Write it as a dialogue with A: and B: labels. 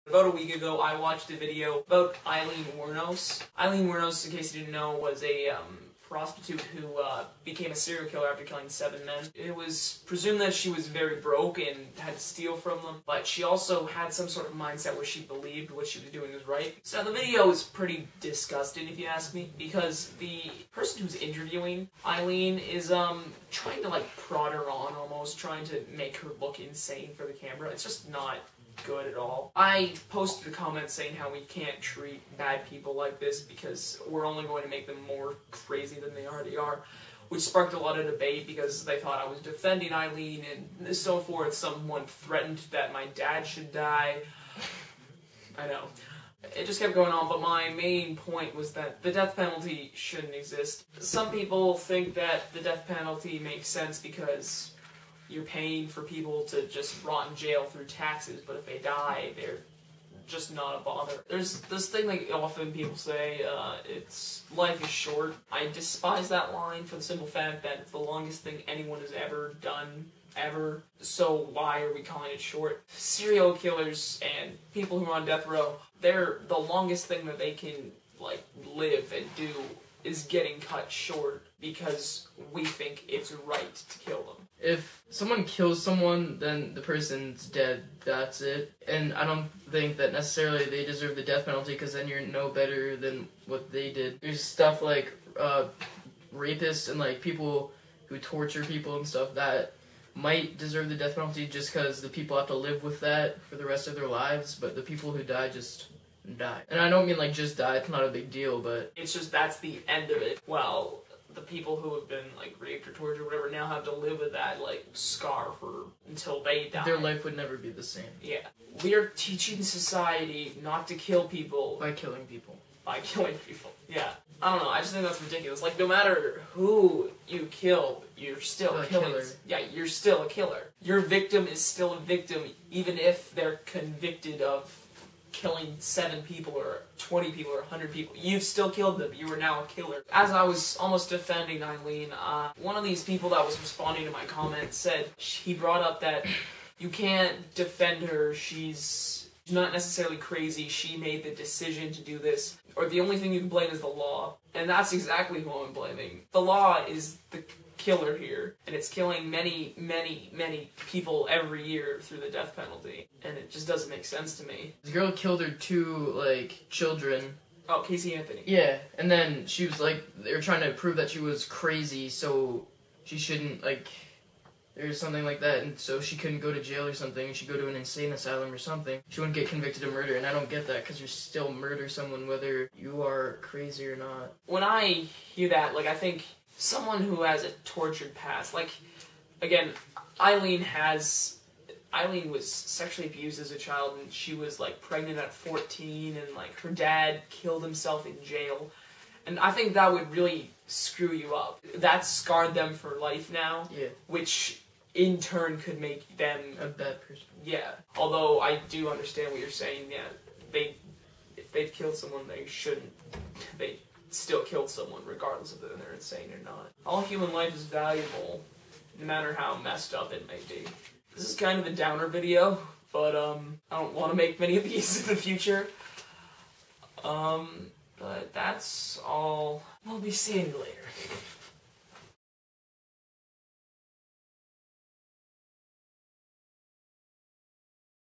A: About a week ago, I watched a video about Aileen Wuornos. Aileen Wuornos, in case you didn't know, was a prostitute who became a serial killer after killing 7 men. It was presumed that she was very broke and had to steal from them, but she also had some sort of mindset where she believed what she was doing was right. So the video is pretty disgusting, if you ask me, because the person who's interviewing Aileen is trying to like prod her on, almost trying to make her look insane for the camera. It's just not good at all. I posted a comment saying how we can't treat bad people like this because we're only going to make them more crazy than they already are, which sparked a lot of debate because they thought I was defending Aileen and so forth. Someone threatened that my dad should die. I know. It just kept going on, but my main point was that the death penalty shouldn't exist. Some people think that the death penalty makes sense because you're paying for people to just rot in jail through taxes, but if they die, they're just not a bother. There's this thing like often people say, it's life is short. I despise that line for the simple fact that it's the longest thing anyone has ever done, ever. So why are we calling it short? Serial killers and people who are on death row, they're the longest thing that they can like live and do is getting cut short because we think it's right to kill them.
B: If someone kills someone, then the person's dead. That's it. And I don't think that necessarily they deserve the death penalty because then you're no better than what they did. There's stuff like rapists and like people who torture people and stuff that might deserve the death penalty just because the people have to live with that for the rest of their lives, but the people who die just die. And I don't mean like just die, it's not a big deal, but
A: it's just that's the end of it. Well, the people who have been like raped or tortured or whatever now have to live with that like scar for until they die.
B: Their life would never be the same.
A: Yeah. We are teaching society not to kill people
B: by killing people.
A: By killing people. Yeah. I don't know, I just think that's ridiculous. Like, no matter who you kill, you're still killing. Yeah, you're still a killer. Your victim is still a victim, even if they're convicted of killing 7 people or 20 people or 100 people. You've still killed them. You are now a killer. As I was almost defending Aileen, one of these people that was responding to my comments said, he brought up that you can't defend her. She's not necessarily crazy. She made the decision to do this. Or the only thing you can blame is the law. And that's exactly who I'm blaming. The law is the killer here, and it's killing many, many, many people every year through the death penalty, and it just doesn't make sense to me.
B: The girl killed her 2, like, children.
A: Oh, Casey Anthony.
B: Yeah, and then she was like, they were trying to prove that she was crazy, so she shouldn't, like, there's something like that, and so she couldn't go to jail or something, she'd go to an insane asylum or something. She wouldn't get convicted of murder, and I don't get that, because you still murder someone whether you are crazy or not.
A: When I hear that, like, I think someone who has a tortured past, like, again, Aileen was sexually abused as a child, and she was, like, pregnant at 14, and, like, her dad killed himself in jail, and I think that would really screw you up. That scarred them for life now,
B: yeah.
A: Which in turn could make them
B: a bad person.
A: Yeah, although I do understand what you're saying, yeah, if they've killed someone, they shouldn't, they still killed someone regardless of whether they're insane or not. All human life is valuable, no matter how messed up it may be. This is kind of a downer video, but I don't want to make many of these in the future. But that's all. We'll be seeing you later.